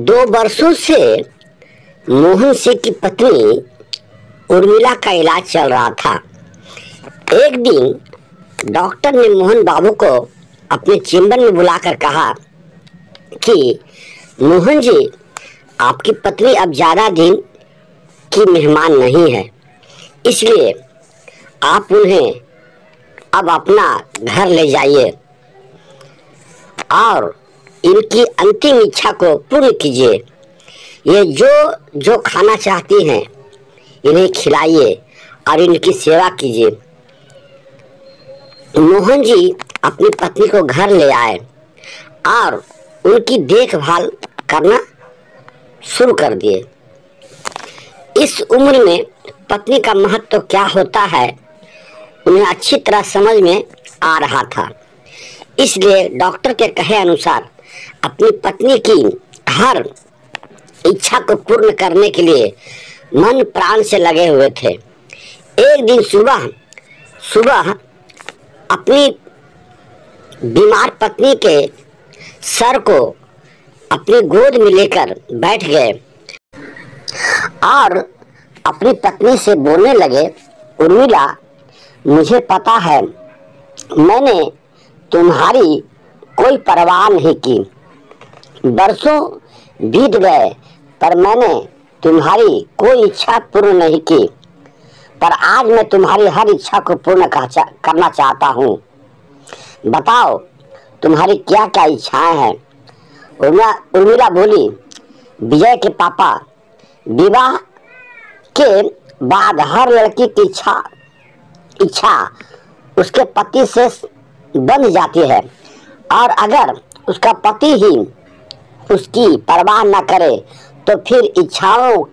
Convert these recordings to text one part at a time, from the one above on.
2 वर्षों से मोहन सिंह की पत्नी उर्मिला का इलाज चल रहा था। एक दिन डॉक्टर ने मोहन बाबू को अपने चेंबर में बुलाकर कहा कि मोहन जी, आपकी पत्नी अब ज़्यादा दिन की मेहमान नहीं है, इसलिए आप उन्हें अब अपना घर ले जाइए और इनकी अंतिम इच्छा को पूर्ण कीजिए। ये जो खाना चाहती हैं इन्हें खिलाइए और इनकी सेवा कीजिए। मोहन जी अपनी पत्नी को घर ले आए और उनकी देखभाल करना शुरू कर दिए। इस उम्र में पत्नी का महत्व क्या होता है उन्हें अच्छी तरह समझ में आ रहा था, इसलिए डॉक्टर के कहे अनुसार अपनी पत्नी की हर इच्छा को पूर्ण करने के लिए मन प्राण से लगे हुए थे। एक दिन सुबह अपनी बीमार पत्नी के सर को अपनी गोद में लेकर बैठ गए और अपनी पत्नी से बोलने लगे, उर्मिला, मुझे पता है मैंने तुम्हारी कोई परवाह नहीं की। बरसों बीत गए पर मैंने तुम्हारी कोई इच्छा पूर्ण नहीं की, पर आज मैं तुम्हारी हर इच्छा को पूर्ण करना चाहता हूँ। बताओ तुम्हारी क्या क्या इच्छाएं हैं? उर्मिला बोली, विजय के पापा, विवाह के बाद हर लड़की की इच्छा उसके पति से बंध जाती है और अगर उसका पति ही उसकी परवाह न करे तो फिर इच्छाओं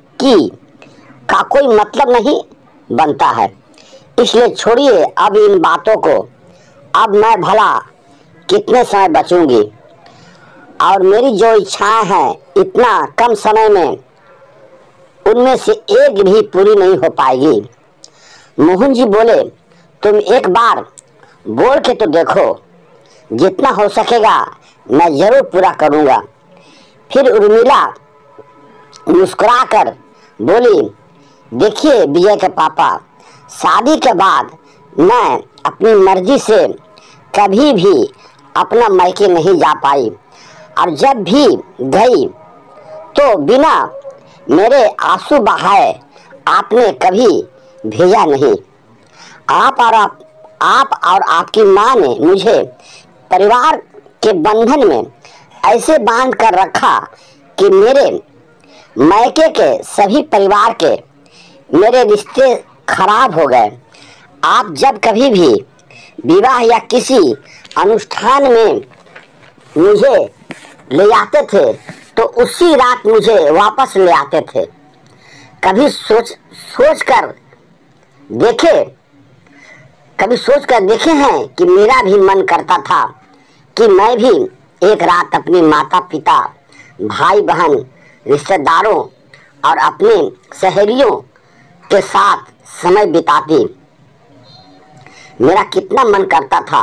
का कोई मतलब नहीं बनता है। इसलिए छोड़िए अब इन बातों को। अब मैं भला कितने समय बचूंगी और मेरी जो इच्छाएं हैं इतना कम समय में उनमें से एक भी पूरी नहीं हो पाएगी। मोहन जी बोले, तुम एक बार बोल के तो देखो, जितना हो सकेगा मैं जरूर पूरा करूंगा। फिर उर्मिला मुस्कुराकर बोली, देखिए विजय के पापा, शादी के बाद मैं अपनी मर्जी से कभी भी अपना मायके नहीं जा पाई और जब भी गई तो बिना मेरे आंसू बहाए आपने कभी भेजा नहीं। आप और आपकी माँ ने मुझे परिवार के बंधन में ऐसे बांध कर रखा कि मेरे मायके के सभी परिवार के मेरे रिश्ते खराब हो गए। आप जब कभी भी विवाह या किसी अनुष्ठान में मुझे ले जाते थे तो उसी रात मुझे वापस ले आते थे। कभी सोच कर देखे हैं कि मेरा भी मन करता था कि मैं भी एक रात अपनी माता पिता, भाई बहन, रिश्तेदारों और अपने सहेलियों के साथ समय बिताती। मेरा कितना मन करता था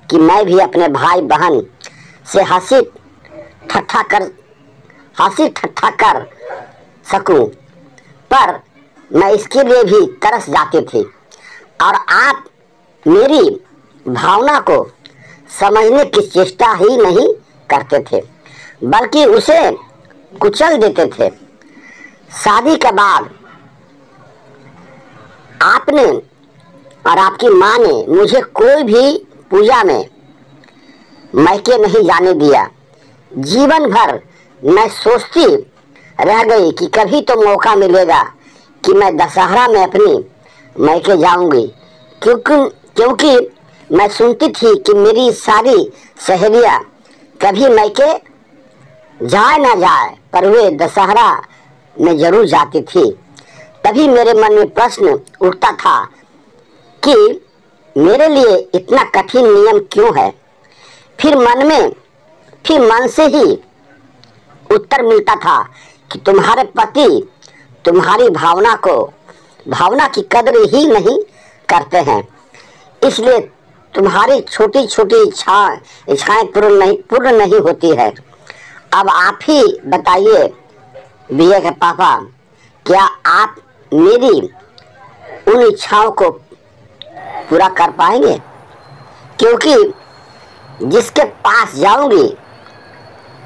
कि मैं भी अपने भाई बहन से हंसी ठट्ठा कर सकूं, पर मैं इसके लिए भी तरस जाती थी और आप मेरी भावना को समझने की चेष्टा ही नहीं करते थे, बल्कि उसे कुचल देते थे। शादी के बाद आपने और आपकी माँ ने मुझे कोई भी पूजा में मायके नहीं जाने दिया। जीवन भर मैं सोचती रह गई कि कभी तो मौका मिलेगा कि मैं दशहरा में अपनी मायके जाऊंगी, क्योंकि मैं सुनती थी कि मेरी सारी सहेलियां कभी मायके जाए ना जाए पर वे दशहरा में जरूर जाती थी। तभी मेरे मन में प्रश्न उठता था कि मेरे लिए इतना कठिन नियम क्यों है। फिर मन से ही उत्तर मिलता था कि तुम्हारे पति तुम्हारी भावना की कदर ही नहीं करते हैं, इसलिए तुम्हारी छोटी छोटी इच्छाएं पूर्ण नहीं होती है अब आप ही बताइए विजय के पापा, क्या आप मेरी उन इच्छाओं को पूरा कर पाएंगे? क्योंकि जिसके पास जाऊंगी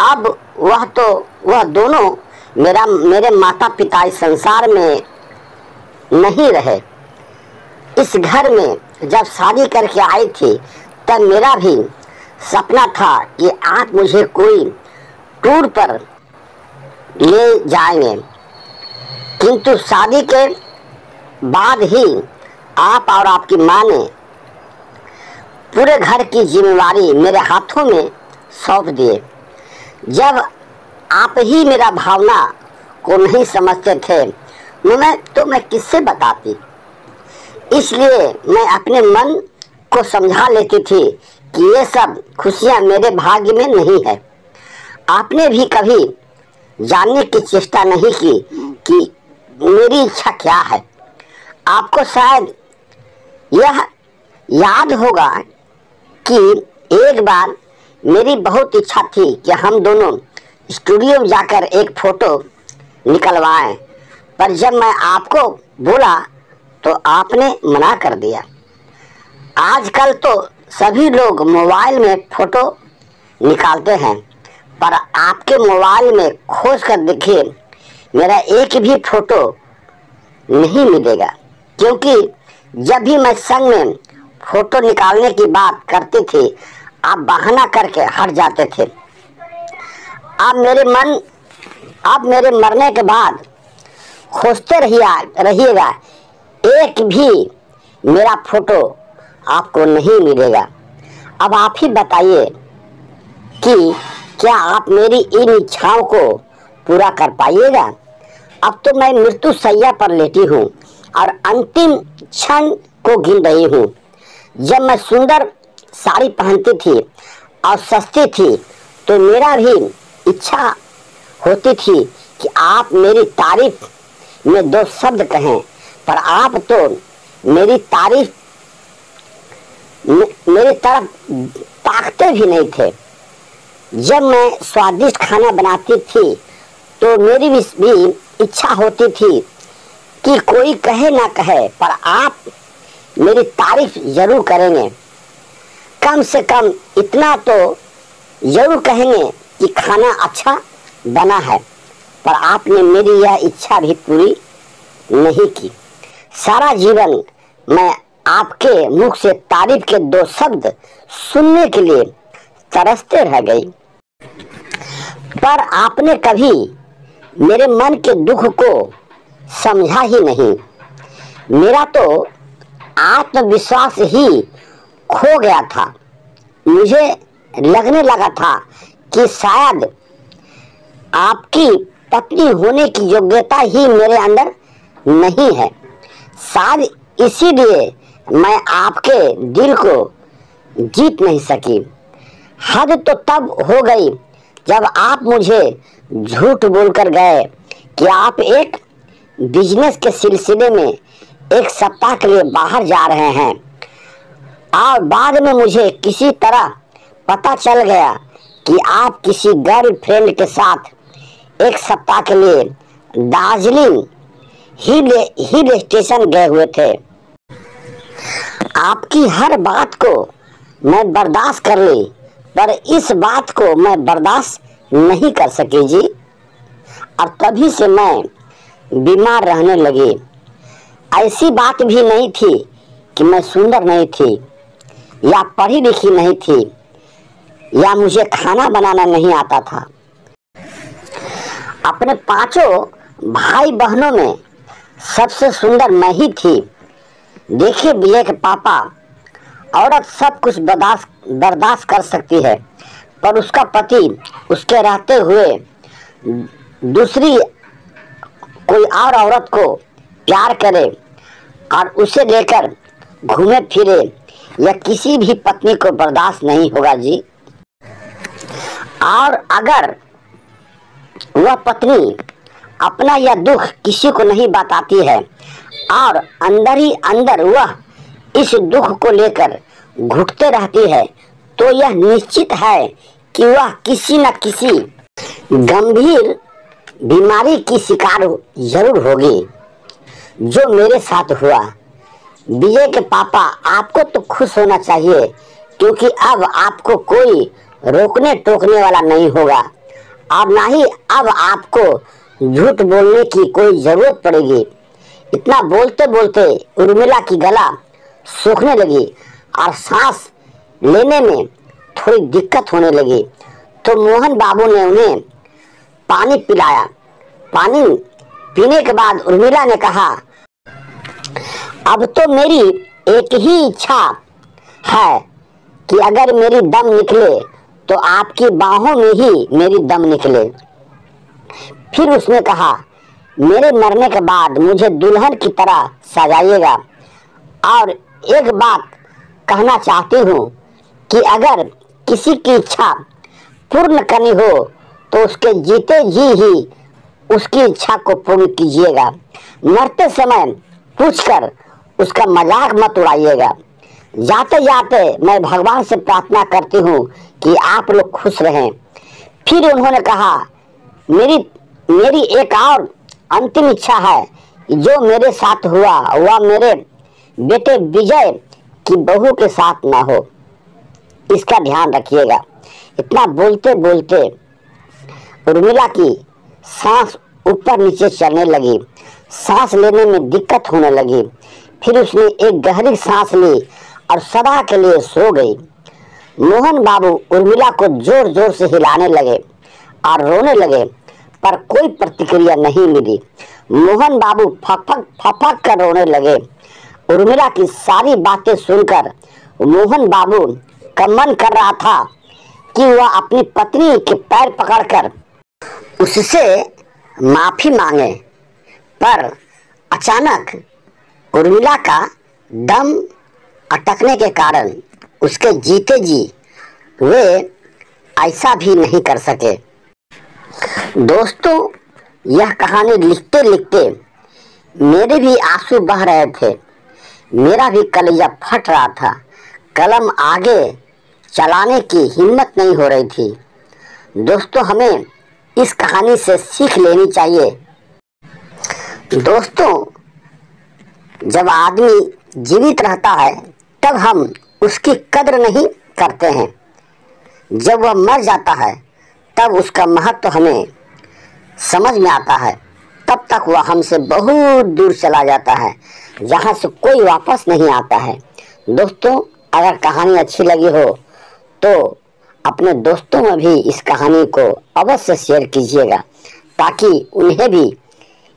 अब वह दोनों मेरे माता पिता इस संसार में नहीं रहे। इस घर में जब शादी करके आई थी तब मेरा भी सपना था कि आप मुझे कोई टूर पर ले जाएंगे, किंतु शादी के बाद ही आप और आपकी माँ ने पूरे घर की जिम्मेवारी मेरे हाथों में सौंप दिए। जब आप ही मेरा भावना को नहीं समझते थे मैं किससे बताती। इसलिए मैं अपने मन को समझा लेती थी कि ये सब खुशियाँ मेरे भाग्य में नहीं है। आपने भी कभी जानने की चेष्टा नहीं की कि मेरी इच्छा क्या है। आपको शायद यह याद होगा कि एक बार मेरी बहुत इच्छा थी कि हम दोनों स्टूडियो में जाकर एक फोटो निकलवाएं, पर जब मैं आपको बोला तो आपने मना कर दिया। आजकल तो सभी लोग मोबाइल में फोटो निकालते हैं, पर आपके मोबाइल में खोज कर देखिए, मेरा एक भी फोटो नहीं मिलेगा। क्योंकि जब भी मैं संग में फोटो निकालने की बात करती थी आप बहाना करके हट जाते थे। अब मेरे मरने के बाद खोजते रहिएगा, एक भी मेरा फोटो आपको नहीं मिलेगा। अब आप ही बताइए कि क्या आप मेरी इन इच्छाओं को पूरा कर पाइएगा? अब तो मैं मृत्यु शैया पर लेटी हूँ और अंतिम क्षण को गिन रही हूँ। जब मैं सुंदर साड़ी पहनती थी और सस्ती थी तो मेरा भी इच्छा होती थी कि आप मेरी तारीफ में दो शब्द कहें, पर आप तो मेरी तरफ ताकते भी नहीं थे। जब मैं स्वादिष्ट खाना बनाती थी तो मेरी भी इच्छा होती थी कि कोई कहे ना कहे पर आप मेरी तारीफ जरूर करेंगे। कम से कम इतना तो जरूर कहेंगे कि खाना अच्छा बना है, पर आपने मेरी यह इच्छा भी पूरी नहीं की। सारा जीवन मैं आपके मुख से तारीफ के दो शब्द सुनने के लिए तरसते रह गई, पर आपने कभी मेरे मन के दुख को समझा ही नहीं। मेरा तो आत्मविश्वास ही खो गया था। मुझे लगने लगा था कि शायद आपकी पत्नी होने की योग्यता ही मेरे अंदर नहीं है। शायद इसीलिए मैं आपके दिल को जीत नहीं सकी। हद तो तब हो गई जब आप मुझे झूठ बोलकर गए कि आप एक बिजनेस के सिलसिले में एक सप्ताह के लिए बाहर जा रहे हैं, और बाद में मुझे किसी तरह पता चल गया कि आप किसी गर्लफ्रेंड के साथ एक सप्ताह के लिए दार्जिलिंग हिल स्टेशन गए हुए थे। आपकी हर बात को मैं बर्दाश्त कर ली, पर इस बात को मैं बर्दाश्त नहीं कर सकी जी, और तभी से मैं बीमार रहने लगी। ऐसी बात भी नहीं थी कि मैं सुंदर नहीं थी या पढ़ी लिखी नहीं थी या मुझे खाना बनाना नहीं आता था। अपने पांचों भाई बहनों में सबसे सुंदर मैं ही थी। देखिए विजय के पापा, औरत सब कुछ बर्दाश्त कर सकती है, पर उसका पति उसके रहते हुए दूसरी कोई और औरत को प्यार करे और उसे लेकर घूमे फिरे, यह किसी भी पत्नी को बर्दाश्त नहीं होगा जी। और अगर वह पत्नी अपना यह दुख किसी को नहीं बताती है और अंदर ही अंदर वह इस दुख को लेकर घुटते रहती है, तो यह निश्चित है कि वह किसी न किसी गंभीर बीमारी की शिकार जरूर होगी जो मेरे साथ हुआ। विजय के पापा, आपको तो खुश होना चाहिए क्योंकि अब आपको कोई रोकने टोकने वाला नहीं होगा और ना ही अब आपको झूठ बोलने की कोई जरूरत पड़ेगी। इतना बोलते बोलते उर्मिला की गला सूखने लगी और सांस लेने में थोड़ी दिक्कत होने लगी तो मोहन बाबू ने उन्हें पानी पिलाया। पानी पीने के बाद उर्मिला ने कहा, अब तो मेरी एक ही इच्छा है कि अगर मेरी दम निकले तो आपकी बाहों में ही मेरी दम निकले। फिर उसने कहा, मेरे मरने के बाद मुझे दुल्हन की तरह सजाइएगा और एक बात कहना चाहती हूँ कि अगर किसी की इच्छा पूर्ण करनी हो तो उसके जीते जी ही उसकी इच्छा को पूर्ण कीजिएगा। मरते समय पूछकर उसका मजाक मत उड़ाइएगा। जाते जाते मैं भगवान से प्रार्थना करती हूँ कि आप लोग खुश रहें। फिर उन्होंने कहा, मेरी एक और अंतिम इच्छा है, जो मेरे साथ हुआ वह मेरे बेटे विजय की बहू के साथ ना हो, इसका ध्यान रखिएगा। इतना बोलते बोलते उर्मिला की सांस ऊपर नीचे चलने लगी, सांस लेने में दिक्कत होने लगी। फिर उसने एक गहरी सांस ली और सदा के लिए सो गई। मोहन बाबू उर्मिला को जोर जोर से हिलाने लगे और रोने लगे पर कोई प्रतिक्रिया नहीं मिली। मोहन बाबू फपक कर रोने लगे। उर्मिला की सारी बातें सुनकर मोहन बाबू का मन कर रहा था कि वह अपनी पत्नी के पैर पकड़कर उससे माफी मांगे, पर अचानक उर्मिला का दम अटकने के कारण उसके जीते जी वे ऐसा भी नहीं कर सके। दोस्तों, यह कहानी लिखते लिखते मेरे भी आंसू बह रहे थे, मेरा भी कलेजा फट रहा था, कलम आगे चलाने की हिम्मत नहीं हो रही थी। दोस्तों, हमें इस कहानी से सीख लेनी चाहिए। दोस्तों, जब आदमी जीवित रहता है तब हम उसकी कद्र नहीं करते हैं, जब वह मर जाता है तब उसका महत्व हमें समझ में आता है। तब तक वह हमसे बहुत दूर चला जाता है, जहाँ से कोई वापस नहीं आता है। दोस्तों, अगर कहानी अच्छी लगी हो तो अपने दोस्तों में भी इस कहानी को अवश्य शेयर कीजिएगा ताकि उन्हें भी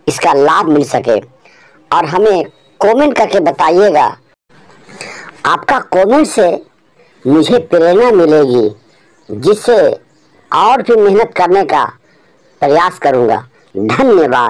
इसका लाभ मिल सके और हमें कमेंट करके बताइएगा। आपका कमेंट से मुझे प्रेरणा मिलेगी, जिससे और भी मेहनत करने का प्रयास करूंगा। धन्यवाद।